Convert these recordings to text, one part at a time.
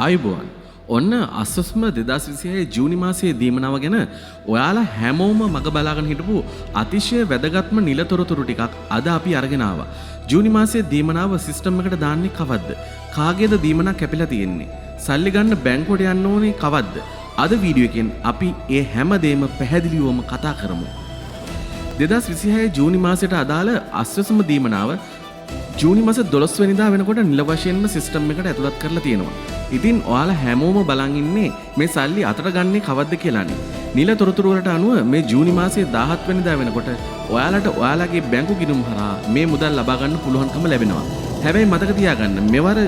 ආයුබෝවන්. ඔන්න අස්වස්ම 2026 ජූනි මාසයේ දීමනාව ගැන ඔයාලා හැමෝම මග බලාගෙන හිටපු අතිශය වැදගත්ම නිලතොරතුරු ටිකක් අද අපි අරගෙන ආවා. ජූනි මාසයේ දීමනාව සිස්ටම් එකට දාන්නේ කවද්ද? කාගේද දීමනා කැපිලා තියෙන්නේ? සල්ලි ගන්න බැංකුවට යන්න ඕනේ කවද්ද? අද වීඩියෝ එකෙන් අපි ඒ හැමදේම පැහැදිලිවම කතා කරමු. 2026 ජූනි මාසයට අදාළ අස්වස්ම දීමනාව ජූනි මාස 12 වෙනිදා වෙනකොට නිල වශයෙන්ම සිස්ටම් එකට ඇතුළත් කරලා තියෙනවා. ඉතින් ඔයාලා හැමෝම බලන් ඉන්නේ මේ සල්ලි අතට ගන්නේ කවද්ද කියලානේ. නිල තොරතුරු වලට අනුව මේ ජූනි මාසයේ 17 වෙනිදා වෙනකොට ඔයාලට ඔයාලගේ බැංකු ගිණුම් හරහා මේ මුදල් ලබා ගන්න පුළුවන්කම ලැබෙනවා. හැබැයි මතක තියාගන්න මෙවර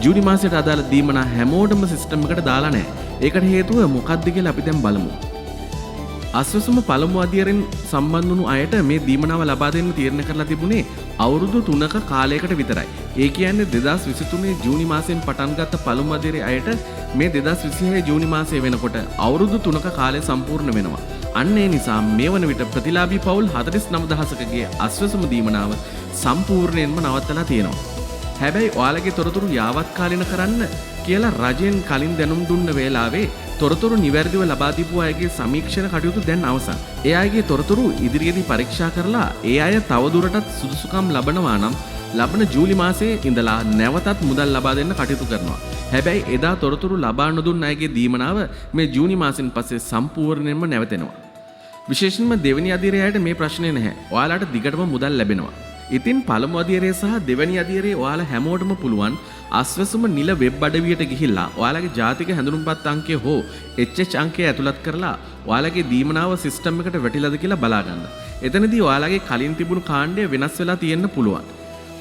ජූනි මාසයට අදාළ දීමනා හැමෝටම සිස්ටම් එකට දාලා නැහැ. ඒකට හේතුව මොකක්ද කියලා අපි දැන් බලමු. අස්වසුම පළමු අධ්‍යයනයෙන් සම්බන්ධ වුණු අයට මේ දීමනාව ලබා දෙන්න තීරණය කරලා තිබුණේ අවුරුදු 3ක කාලයකට විතරයි. ඒ කියන්නේ 2023 ජූනි මාසයෙන් පටන් ගත්ත පළමු අධ්‍යයනයේ අයට මේ 2026 ජූනි මාසයේ වෙනකොට අවුරුදු 3ක කාලය සම්පූර්ණ වෙනවා. අන්න ඒ නිසා මේ වන විට ප්‍රතිලාභී පවුල් 49000කගේ අස්වසුම දීමනාව සම්පූර්ණයෙන්ම නවත්තලා තියෙනවා. හැබැයි ඔයාලගේ තොරතුරු යාවත් කාලින කරන්න කියලා රජයෙන් කලින් දැනුම් දුන්න වෙලාවේ තොරතුරු නිවැරදිව ලබා දීපු අයගේ සමීක්ෂණ කටයුතු දැන් අවසන්. ඒ අයගේ තොරතුරු ඉදිරියේදී පරීක්ෂා කරලා ඒ අය තවදුරටත් සුදුසුකම් ලබනවා නම් ලබන ජූලි මාසයේ ඉඳලා නැවතත් මුදල් ලබා දෙන්න කටයුතු කරනවා. හැබැයි එදා තොරතුරු ලබා නොදුන්න අයගේ දීමනාව මේ ජූනි මාසෙන් පස්සේ සම්පූර්ණයෙන්ම නැවතෙනවා. විශේෂයෙන්ම දෙවෙනි අධීරයට මේ ප්‍රශ්නේ නැහැ. ඔයාලට දිගටම මුදල් ලැබෙනවා. ඉතින් පළමු අධීරය සහ දෙවැනි අධීරයේ ඔයාලා හැමෝටම පුළුවන් අස්වැසුම නිල වෙබ් අඩවියට ගිහිල්ලා ඔයාලගේ ජාතික හැඳුනුම්පත් අංකය හෝ HH අංකය ඇතුළත් කරලා ඔයාලගේ දීමනාව සිස්ටම් එකට වැටිලාද කියලා බලා ගන්න. එතනදී ඔයාලගේ කලින් තිබුණු කාණ්ඩය වෙනස් වෙලා තියෙන්න පුළුවන්.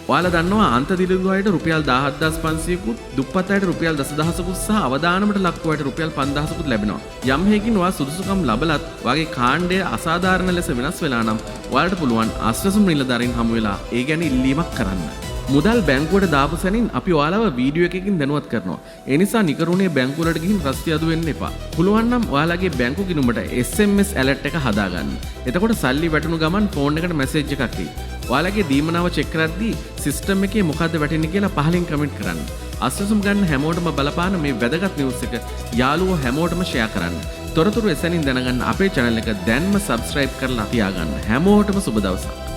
ඔයාලා දන්නවා අන්ත දිලිඳු අයට රුපියල් 17500කුත් දුප්පත් අයට රුපියල් 10000කුත් සහ අවදානමට ලක් වූ අයට රුපියල් 5000කුත් ලැබෙනවා. යම් හේකින් ඔයා සුදුසුකම් ලැබලත් ඔයාගේ කාණ්ඩය අසාධාරණ ලෙස වෙනස් වෙලා නම් ඔයාලට පුළුවන් අස්වැසුම් නිලධාරීන් හමු වෙලා ඒ ගැන ඉල්ලීමක් කරන්න. මුදල් බැංකුවට දාපු සැනින් අපි ඔයාලව වීඩියෝ එකකින් දැනුවත් කරනවා. ඒ නිසා නිකරුණේ බැංකුවලට ගිහින් රස්තිය අදු වෙන්න එපා. පුළුවන් නම් ඔයාලගේ බැංකු ගිණුමට SMS alert එක හදාගන්න. එතකොට සල්ලි වැටුණු ගමන් ෆෝන් එකට මැසේජ් එකක් එයි. ඔයාලගේ දීමනාව චෙක් කරද්දී සිස්ටම් එකේ මොකද්ද වැටෙන්නේ කියලා පහලින් කමෙන්ට් කරන්න. අස්වැසුම් ගන්න හැමෝටම බලපාන මේ වැදගත් නිවුස් එක යාළුවෝ හැමෝටම ෂෙයා කරන්න. තොරතුරු එසැනින් දැනගන්න අපේ channel එක දැන්ම subscribe කරලා තියාගන්න. හැමෝටම සුබ දවසක්.